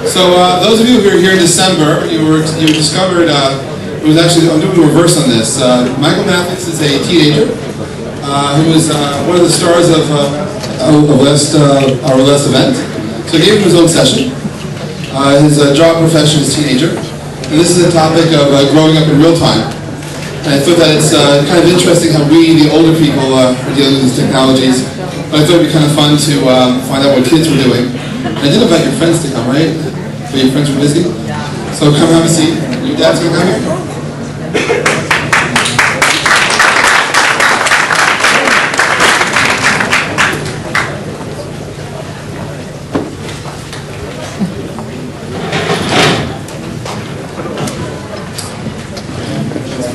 So those of you who were here in December, you discovered it was actually, I'm doing the reverse on this. Michael Matias is a teenager who was one of the stars of our last event. So I gave him his own session. His job profession is teenager, and this is a topic of growing up in real time. And I thought that it's kind of interesting how we, the older people, are dealing with these technologies. But I thought it'd be kind of fun to find out what kids were doing. And I did invite your friends to come, right? So your friends were busy? So come have a seat. Your dad's gonna come here?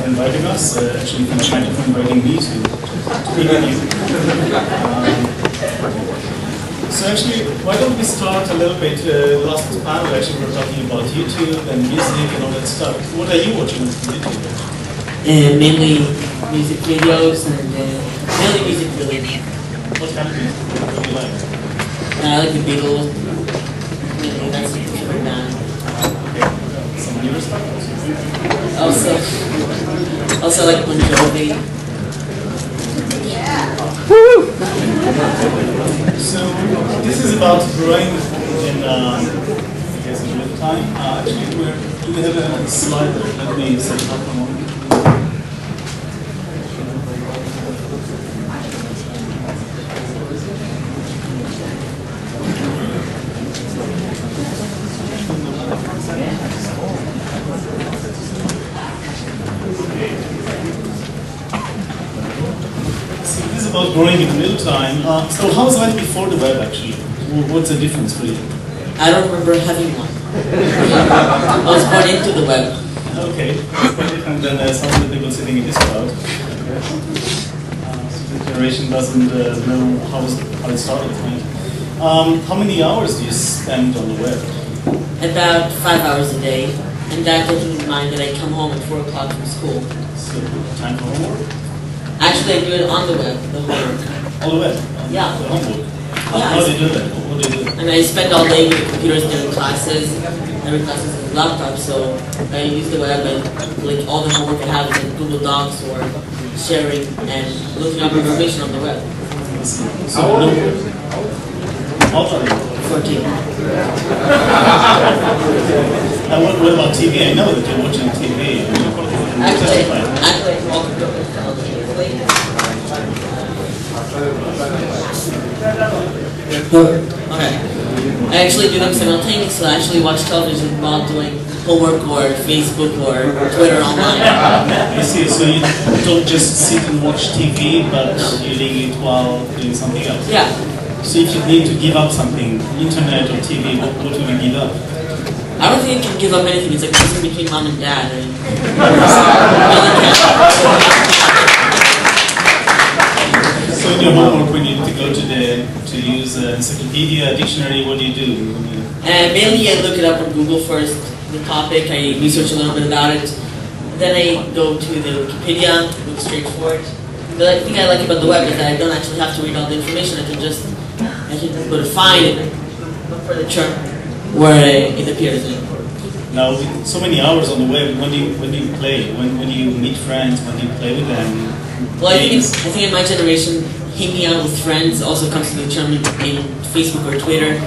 Inviting us, actually from China for inviting me to be with you. So actually, why don't we start a little bit, last panel actually we were talking about YouTube and music and all that stuff. What are you watching on YouTube? Mainly music videos and mainly music related. What kind of music? What do you like? I like the Beatles. Mainly that's my favorite band. Okay. Some newer stuff Also like Bon Jovi. So this is about growing in, I guess, in real time. Actually, do we have a slide there? Let me set it up a moment. About growing in real time. So how was life before the web actually? What's the difference for you? I don't remember having one. I was born into the web. Okay, that's quite different than some of the people sitting in this crowd. So the generation doesn't know how it started, right? How many hours do you spend on the web? About 5 hours a day. And that doesn't mind that I come home at 4 o'clock from school. So time for homework? Actually, I do it on the web, the homework. On the web? Yeah. The homework? Yeah. How do you do that? What do you do? And I spend all day with computers doing classes. Every class is a laptop, so I use the web and like all the homework I have is in Google Docs or sharing and looking up information on the web. So how old are you? 14. And what about TV? I know that you're watching TV. Actually, all computers. Okay. I actually do them simultaneously. I actually watch television while doing homework or Facebook or Twitter online. I see. So you don't just sit and watch TV, but you're doing it while doing something else? Yeah. So if you need to give up something, internet or TV, what will you give up? I don't think you can give up anything. It's like choosing between mom and dad. I mean, So in your homework, when you need to go to use an encyclopedia, dictionary, what do you do? mainly I look it up on Google first, the topic, I research a little bit about it. Then I go to the Wikipedia, look straight for it. The thing I like about the web is that I don't actually have to read all the information. I can go to find it, look for the term where it appears in. Now, with so many hours on the web, when do you play? When do you meet friends? When do you play with them? Well, I think in my generation, hanging out with friends also comes to the term in Facebook or Twitter,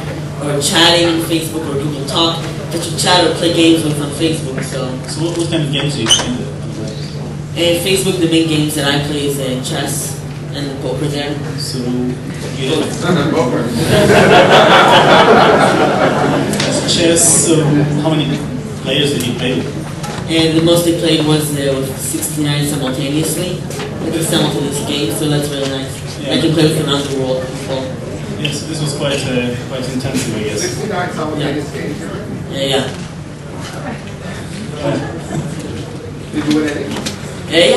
or chatting on Facebook or Google Talk, that you chat or play games with on Facebook. So what kind of games do you play on the web? In Facebook, the main games that I play is chess and poker there. So you chess. So how many players did you play with? And the most I played was with 69 simultaneously. It's a simultaneous game, so that's really nice. Yeah. I can play with around the world people. Yeah, so this was quite intensive, I guess. 69 simultaneous games. Yeah. Did you win any?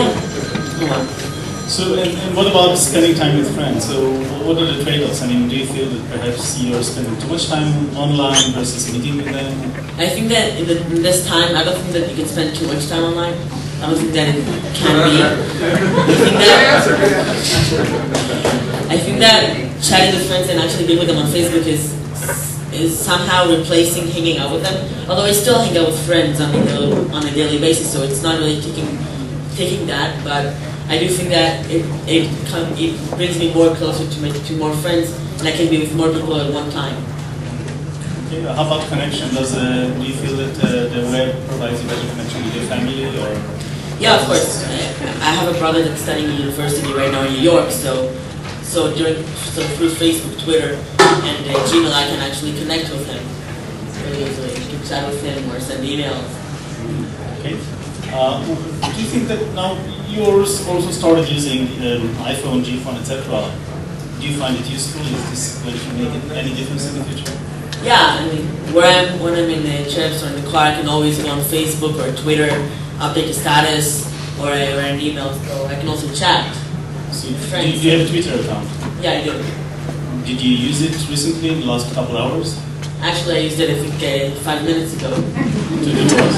Yeah. So, and what about spending time with friends? So, what are the trade-offs? I mean, do you feel that perhaps you're spending too much time online versus meeting with them? I think that in this time, I don't think that you can spend too much time online. I don't think that it can be. I think that chatting with friends and actually being with them on Facebook is is somehow replacing hanging out with them. Although I still hang out with friends on a daily basis, so it's not really taking that. But I do think that it brings me more closer to more friends, and I can be with more people at one time. Okay, how about connection? Do you feel that the web provides you better connection with your family, or? Yeah, of course. I have a brother that's studying at university right now in New York, so through Facebook, Twitter, and Gmail, I can actually connect with him really easily. I can chat with him or send emails. Okay. Do you think that now you also started using iPhone, G-Phone, etc.? Do you find it useful? Is this going to make any difference in the future? Yeah, I mean, when I'm in the trips or in the car, I can always go on Facebook or Twitter, update the status, or an email, so I can also chat. So do you have a Twitter account? Yeah, I do. Did you use it recently in the last couple hours? Actually, I used it, I think, 5 minutes ago. To do what?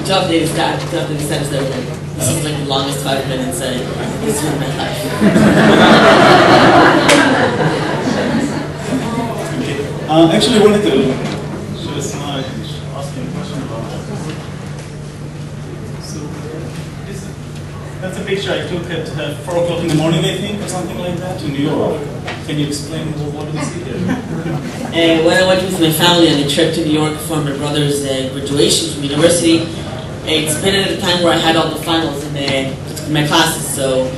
To update the status every day. This is like the longest 5 minutes I've used in my life. Okay. Actually, I wanted to show a slide and ask you a question about that. So, that's a picture I took at 4 o'clock in the morning, I think, or something like that, in New York. Can you explain what do we see here? When I went with my family on a trip to New York for my brother's graduation from university, it's been at a time where I had all the finals in my classes. So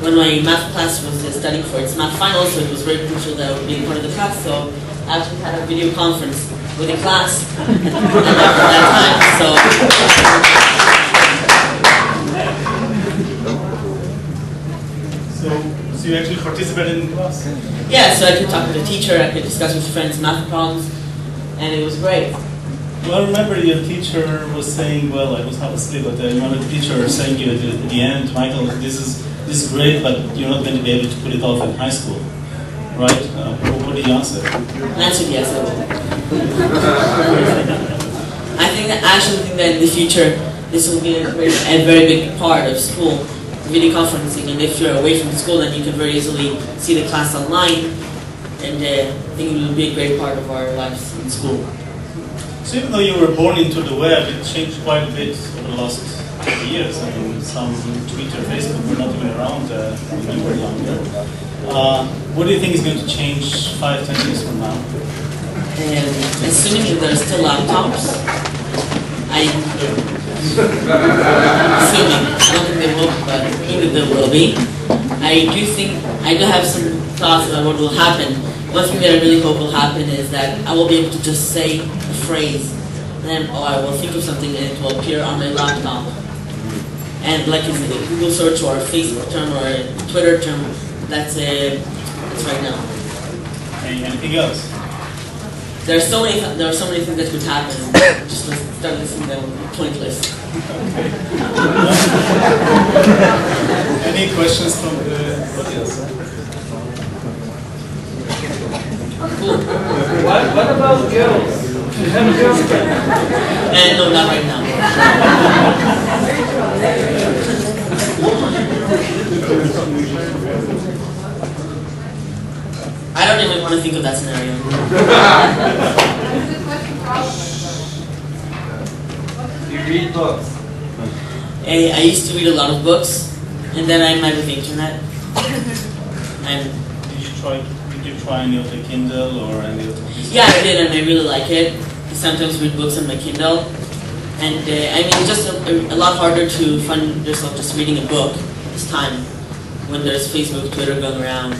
when my math class was studying for its math finals, so it was very crucial that I would be part of the class. So I actually had a video conference with the class at that time. So you actually participated in class? Yeah, so I could talk with the teacher, I could discuss with friends math problems, and it was great. Well, I remember your teacher was saying, well, I was half asleep, but I remember the teacher saying to you at the end, Michael, this is great, but you're not going to be able to put it off in high school, right? What did you answer? I answered yes, I will. I actually think that in the future, this will be a very big part of school, video conferencing, and if you're away from school, then you can very easily see the class online, and I think it will be a great part of our lives in school. So even though you were born into the web, it changed quite a bit over the last years. I mean, some Twitter, Facebook were not even around when you were younger. What do you think is going to change 5-10 years from now? Assuming that there are still laptops, I don't think there will, but maybe there will be. I do have some thoughts about what will happen. One thing that I really hope will happen is that I will be able to just say a phrase, and then I will think of something and it will appear on my laptop. And like in the Google search or a Facebook term or a Twitter term, that's right now. Anything else? There are so many things that could happen. Just start listening to them, pointless. Okay. Any questions from the audience? Cool. What about girls? Do you have a girlfriend? No, not right now. I don't even want to think of that scenario. Do you read books? I used to read a lot of books, and then I met with the internet. And Did you try any of the Kindle or any of the? yeah, I did, and I really like it. I sometimes read books on my Kindle, and I mean, it's just a lot harder to find yourself just reading a book this time when there's Facebook, Twitter going around,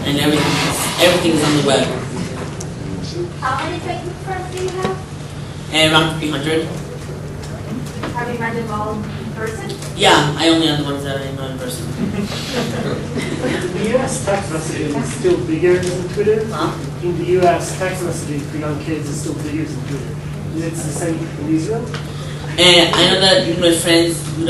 and everything is on the web. How many Facebook friends do you have? Around 300. Have you met them all in person? Yeah, I only have the ones that I know in person. The US text messaging is still bigger than Twitter. Huh? In the US, text messaging for young kids is still bigger than Twitter. Is it the same in Israel? And I know that with my friends, we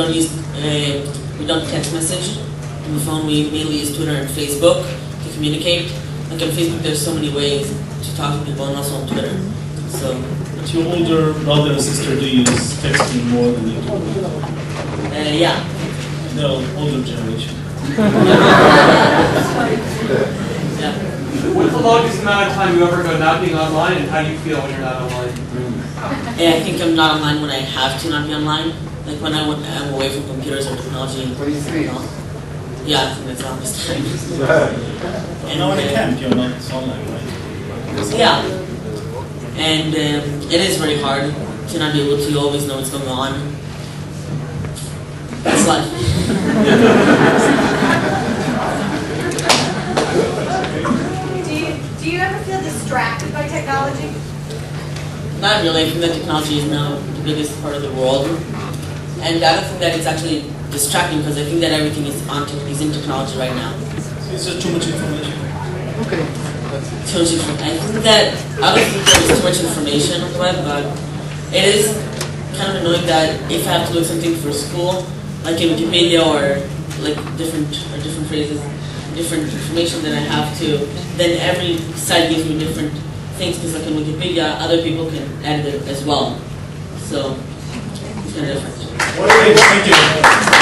don't text message. On the phone, we mainly use Twitter and Facebook to communicate. Like on Facebook, there's so many ways to talk to people, and also on Twitter. So. But your older brother and sister do use texting more than you do? Yeah. They're older generation. Yeah. longest amount of time you ever go not being online, and how do you feel when you're not online? And I think I'm not online when I have to not be online. Like when I'm away from computers or technology. What do you think? Yeah, I think that's the longest time. And now in a camp, you're not online, right? Yeah. And it is very hard to not be able to always know what's going on. That's life. Do you ever feel distracted by technology? Not really. I think that technology is now the biggest part of the world. And I don't think that it's actually distracting because I think that everything is in technology right now. It's just too much information. Okay. Too much information. I think that I don't think there's too much information on the web, but it is kind of annoying that if I have to look something for school, like in Wikipedia or like different phrases, different information that I have to, then every site gives me different things because like in Wikipedia, other people can edit it as well. So it's kind of different. Thank you.